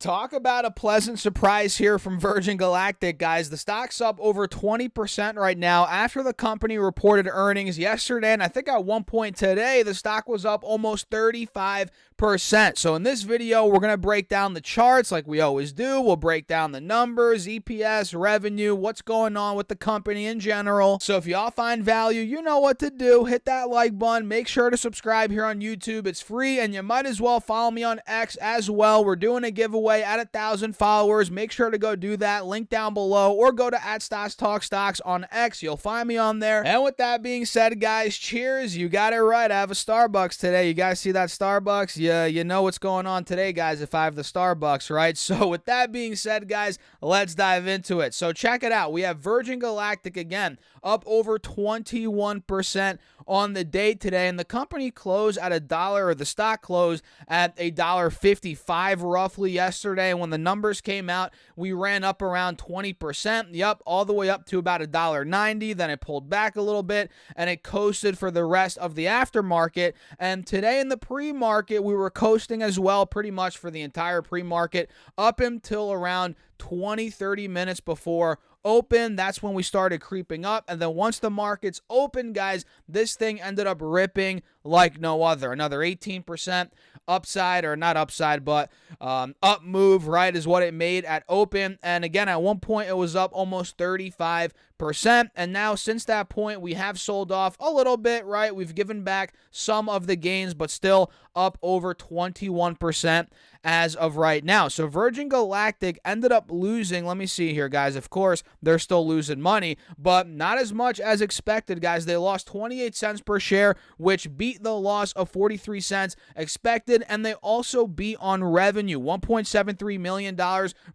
Talk about a pleasant surprise here from Virgin Galactic, guys. The stock's up over 20% right now after the company reported earnings yesterday, and I think at one point today, the stock was up almost 35%. So in this video, we're going to break down the charts like we always do. We'll break down the numbers, EPS, revenue, what's going on with the company in general. So if y'all find value, you know what to do. Hit that like button. Make sure to subscribe here on YouTube. It's free, and you might as well follow me on X as well. We're doing a giveaway at 1,000 followers. Make sure to go do that. Link down below, or go to @StocksTalkStocks on X. You'll find me on there. And with that being said, guys, cheers. You got it right. I have a Starbucks today. You guys see that Starbucks? Yeah, you know what's going on today, guys, if I have the Starbucks, right? So with that being said, guys, let's dive into it. So check it out. We have Virgin Galactic again, up over 21% on the day today, and the company closed at $1, or the stock closed at $1.55 roughly yesterday. When the numbers came out, we ran up around 20%. Yep, all the way up to about $1.90. Then it pulled back a little bit, and it coasted for the rest of the aftermarket. And today in the pre-market, we were coasting as well, pretty much for the entire pre-market up until around 20-30 minutes before open. That's when we started creeping up, and then once the markets opened, guys, this thing ended up ripping like no other. Another 18% upside, or not upside, but up move, right, is what it made at open. And again, at one point it was up almost 35%, and now since that point we have sold off a little bit, right? We've given back some of the gains, but still up over 21% as of right now. So Virgin Galactic ended up losing, let me see here, guys. Of course, they're still losing money, but not as much as expected, guys. They lost 28 cents per share, which beat the loss of 43 cents expected, and they also beat on revenue, $1.73 million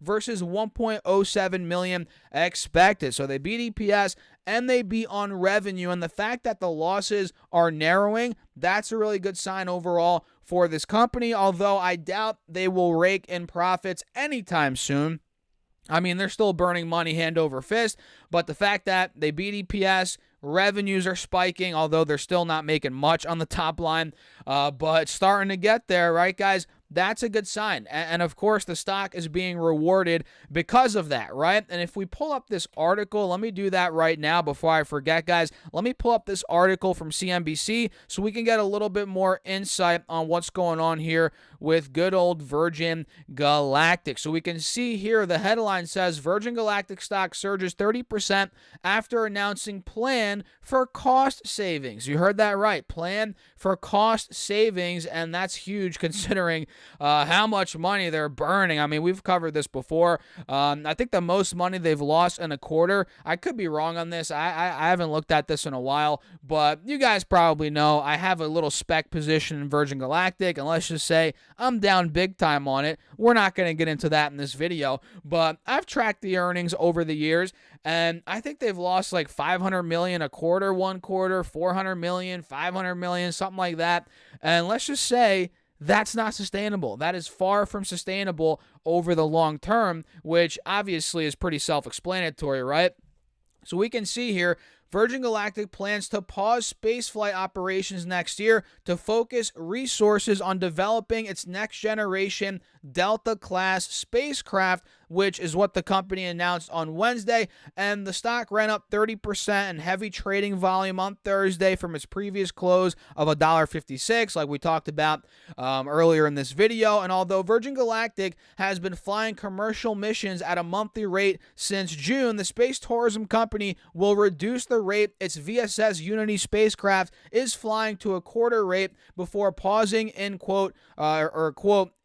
versus $1.07 million expected. So they beat EPS and they beat on revenue, and the fact that the losses are narrowing, that's a really good sign overall for this company, although I doubt they will rake in profits anytime soon. I mean, they're still burning money hand over fist, but the fact that they beat EPS, revenues are spiking, although they're still not making much on the top line, but starting to get there, right, guys? That's a good sign. And of course, the stock is being rewarded because of that, right? And if we pull up this article, let me do that right now before I forget, guys. Let me pull up this article from CNBC so we can get a little bit more insight on what's going on here with good old Virgin Galactic. So we can see here the headline says Virgin Galactic stock surges 30% after announcing plan for cost savings. You heard that right. Plan for cost savings, and that's huge considering how much money they're burning. I mean, we've covered this before. I think the most money they've lost in a quarter, I could be wrong on this. I haven't looked at this in a while, but you guys probably know I have a little spec position in Virgin Galactic, and let's just say I'm down big time on it. We're not going to get into that in this video, but I've tracked the earnings over the years, and I think they've lost like $500 million a quarter, one quarter, $400 million, $500 million, something like that. And let's just say that's not sustainable. That is far from sustainable over the long term, which obviously is pretty self-explanatory, right? So we can see here, Virgin Galactic plans to pause spaceflight operations next year to focus resources on developing its next-generation Delta-class spacecraft, which is what the company announced on Wednesday, and the stock ran up 30% in heavy trading volume on Thursday from its previous close of $1.56, like we talked about earlier in this video. And although Virgin Galactic has been flying commercial missions at a monthly rate since June, the space tourism company will reduce the rate its VSS Unity spacecraft is flying to a quarter rate before pausing in quote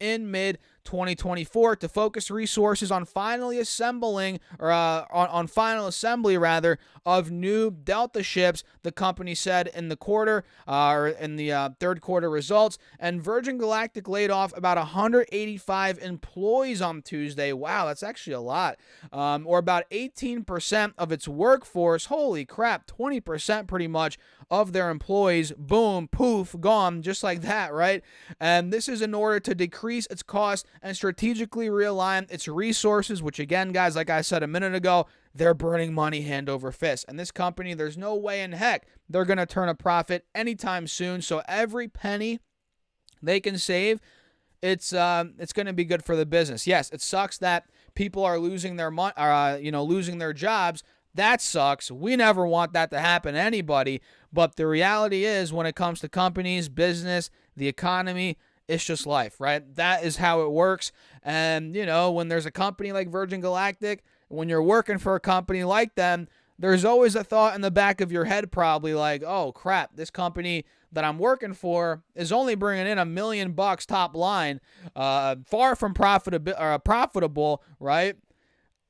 in mid 2024 to focus resources on finally assembling, or on final assembly rather, of new Delta ships, the company said in the quarter, or in the third quarter results. And Virgin Galactic laid off about 185 employees on Tuesday. Wow, that's actually a lot. Or about 18% of its workforce. Holy crap, 20% pretty much of their employees. Boom, poof, gone, just like that, right? And this is in order to decrease its cost and strategically realign its resources, which again, guys, like I said a minute ago, they're burning money hand over fist. And this company, there's no way in heck they're going to turn a profit anytime soon. So every penny they can save it's going to be good for the business. Yes, it sucks that people are losing their losing their jobs. That sucks. We never want that to happen to anybody. But the reality is, when it comes to companies, business, the economy, it's just life, right? That is how it works. And, when there's a company like Virgin Galactic, when you're working for a company like them, there's always a thought in the back of your head, probably like, oh, crap, this company that I'm working for is only bringing in $1 million top line, far from profitable, right?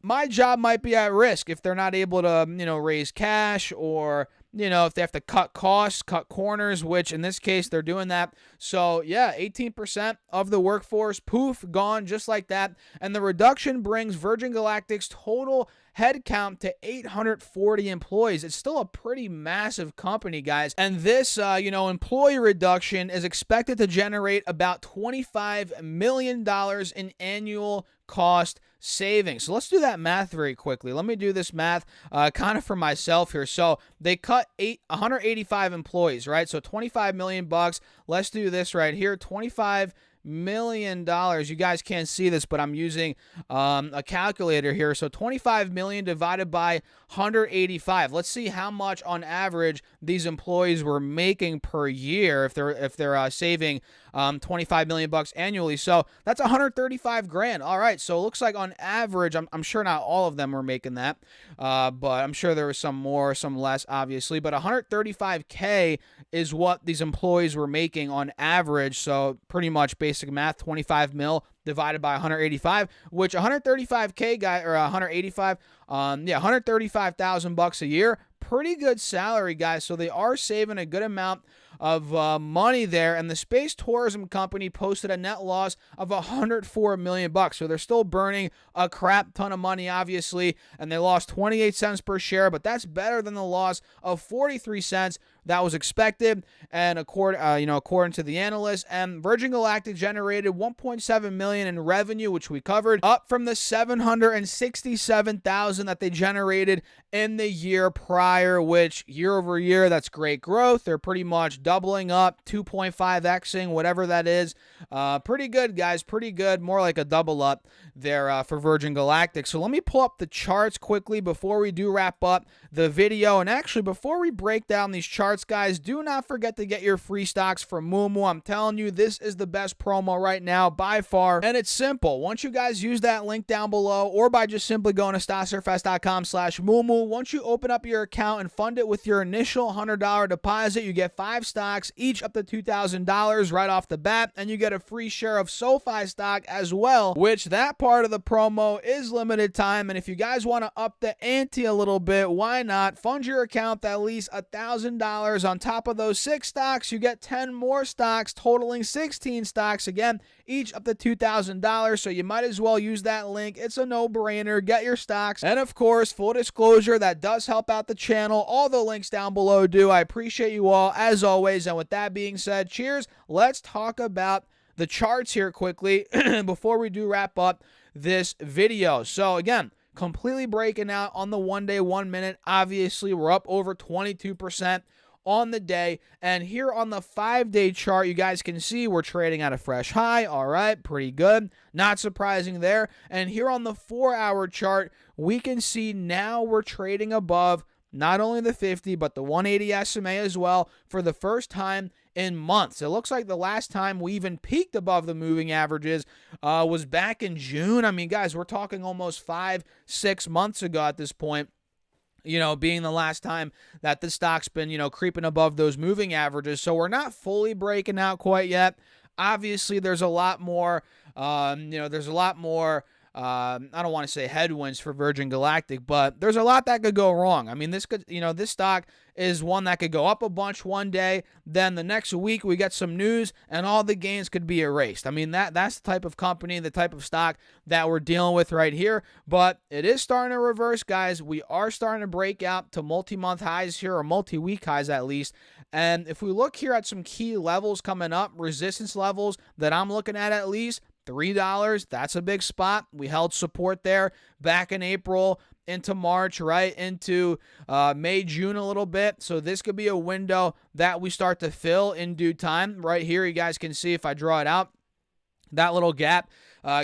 My job might be at risk if they're not able to, raise cash, or, if they have to cut costs, cut corners, which in this case they're doing that. So yeah, 18% of the workforce, poof, gone just like that. And the reduction brings Virgin Galactic's total headcount to 840 employees. It's still a pretty massive company, guys. And this, employee reduction is expected to generate about $25 million in annual cost savings. So let's do that math very quickly. Let me do this math kind of for myself here. So they cut 185 employees, right? So $25 million bucks. Let's do this right here. $25 million. You guys can't see this, but I'm using a calculator here. So 25 million divided by 185. Let's see how much on average these employees were making per year if they're saving 25 million bucks annually. So that's 135 grand. All right. So it looks like on average, I'm sure not all of them were making that, but I'm sure there was some more, some less, obviously. But 135K is what these employees were making on average. So pretty much basic math, 25 mil divided by 185, which 135K guy, or 185, 135,000 bucks a year. Pretty good salary, guys. So they are saving a good amount of money there. And the space tourism company posted a net loss of 104 million bucks. So they're still burning a crap ton of money, obviously, and they lost 28 cents per share, but that's better than the loss of 43 cents that was expected, and according to the analysts. And Virgin Galactic generated 1.7 million in revenue, which we covered, up from the 767,000 that they generated in the year prior, which year over year, that's great growth. They're pretty much doubling up, 2.5xing, whatever that is. Pretty good, guys, pretty good. More like a double up there for Virgin Galactic. So let me pull up the charts quickly before we do wrap up the video. And actually, before we break down these charts, guys, do not forget to get your free stocks from Moomoo. I'm telling you, this is the best promo right now by far, and it's simple. Once you guys use that link down below, or by just simply going to stocksurfest.com/Moomoo, once you open up your account and fund it with your initial $100 deposit, you get 5 stocks, each up to $2,000 right off the bat, and you get a free share of SoFi stock as well, which that part of the promo is limited time. And if you guys want to up the ante a little bit, why not fund your account at least $1,000? On top of those 6 stocks, you get 10 more stocks, totaling 16 stocks, again, each up to $2,000. So you might as well use that link. It's a no-brainer. Get your stocks. And of course, full disclosure, that does help out the channel. All the links down below do. I appreciate you all, as always. And with that being said, cheers. Let's talk about the charts here quickly before we do wrap up this video. So again, completely breaking out on the 1 day, 1 minute. Obviously, we're up over 22% on the day. And here on the 5-day chart, you guys can see we're trading at a fresh high. All right, pretty good. Not surprising there. And here on the 4-hour chart, we can see now we're trading above not only the 50, but the 180 SMA as well for the first time in months. It looks like the last time we even peaked above the moving averages was back in June. I mean, guys, we're talking almost 5-6 months ago at this point, being the last time that the stock's been, creeping above those moving averages. So we're not fully breaking out quite yet. Obviously, there's a lot more, I don't want to say headwinds for Virgin Galactic, but there's a lot that could go wrong. I mean, this stock is one that could go up a bunch one day, then the next week we get some news and all the gains could be erased. I mean, that's the type of company, the type of stock that we're dealing with right here, but it is starting to reverse, guys. We are starting to break out to multi-month highs here, or multi-week highs at least. And if we look here at some key levels coming up, resistance levels that I'm looking at least, $3, that's a big spot. We held support there back in April into March, right into May, June a little bit. So this could be a window that we start to fill in due time. Right here, you guys can see if I draw it out, that little gap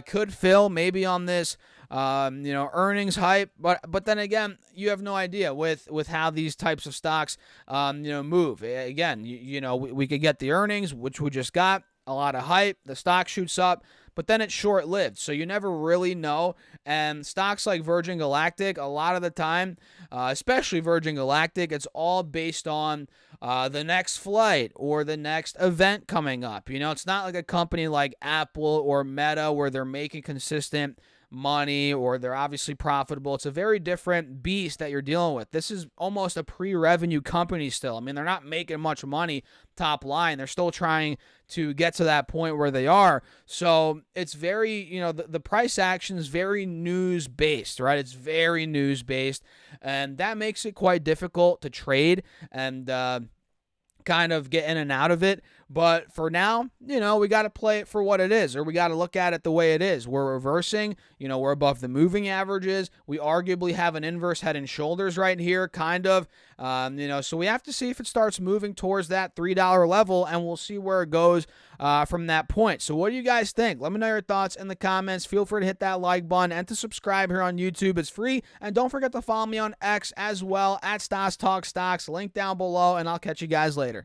could fill maybe on this earnings hype, but then again, you have no idea with how these types of stocks move. Again, we could get the earnings, which we just got, a lot of hype, the stock shoots up, but then it's short-lived, so you never really know. And stocks like Virgin Galactic, a lot of the time, especially Virgin Galactic, it's all based on the next flight or the next event coming up. It's not like a company like Apple or Meta where they're making consistent money or they're obviously profitable. It's a very different beast that you're dealing with. This is almost a pre-revenue company still. I mean, they're not making much money top line. They're still trying to get to that point where they are. So it's very, the price action is very news based, right? It's very news based, and that makes it quite difficult to trade and kind of get in and out of it. But for now, we got to play it for what it is, or we got to look at it the way it is. We're reversing, we're above the moving averages. We arguably have an inverse head and shoulders right here, kind of. So we have to see if it starts moving towards that $3 level, and we'll see where it goes from that point. So what do you guys think? Let me know your thoughts in the comments. Feel free to hit that like button and to subscribe here on YouTube. It's free. And don't forget to follow me on X as well, at Stas Talk Stocks. Link down below, and I'll catch you guys later.